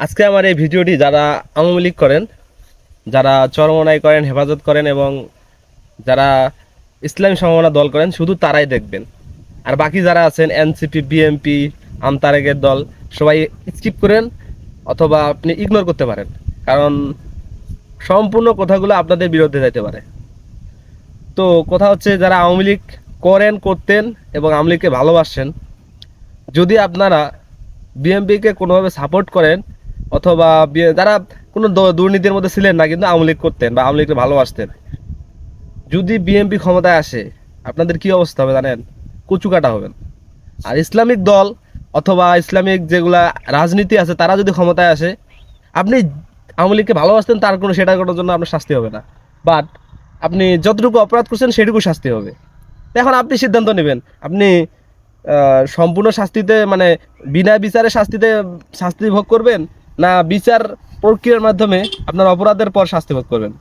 আজকে আমার এই ভিডিওটি যারা আওয়ামী লীগ করেন, যারা চরমনাই করেন, হেফাজত করেন এবং যারা ইসলামী সমমনা দল করেন, শুধু তারাই দেখবেন। আর বাকি যারা আছেন এনসিপি, বিএমপি, আমতারেকের দল, সবাই স্কিপ করেন অথবা আপনি ইগনোর করতে পারেন, কারণ সম্পূর্ণ কথাগুলো আপনাদের বিরুদ্ধে যাইতে পারে। তো কথা হচ্ছে, যারা আওয়ামী লীগ করেন, করতেন এবং আওয়ামী লীগকে ভালোবাসেন, যদি আপনারা বিএমপিকে কোনোভাবে সাপোর্ট করেন অথবা যারা কোনো দুর্নীতির মধ্যে ছিলেন না কিন্তু আওয়ামী লীগ করতেন বা আওয়ামী লীগকে ভালোবাসতেন, যদি বিএমপি ক্ষমতায় আসে আপনাদের কি অবস্থা হবে জানেন? কচু কাটা হবেন। আর ইসলামিক দল অথবা ইসলামিক যেগুলা রাজনীতি আছে তারা যদি ক্ষমতায় আসে, আপনি আওয়ামী লীগকে ভালোবাসতেন তার কোনো সেটা করার জন্য আপনার শাস্তি হবে না, বাট আপনি যতটুকু অপরাধ করছেন সেটুকু শাস্তি হবে। তো এখন আপনি সিদ্ধান্ত নেবেন, আপনি সম্পূর্ণ শাস্তিতে মানে বিনা বিচারে শাস্তি ভোগ করবেন, না বিচার প্রক্রিয়ার মাধ্যমে আপনার অপরাধের পর শাস্তি ভোগ করবেন।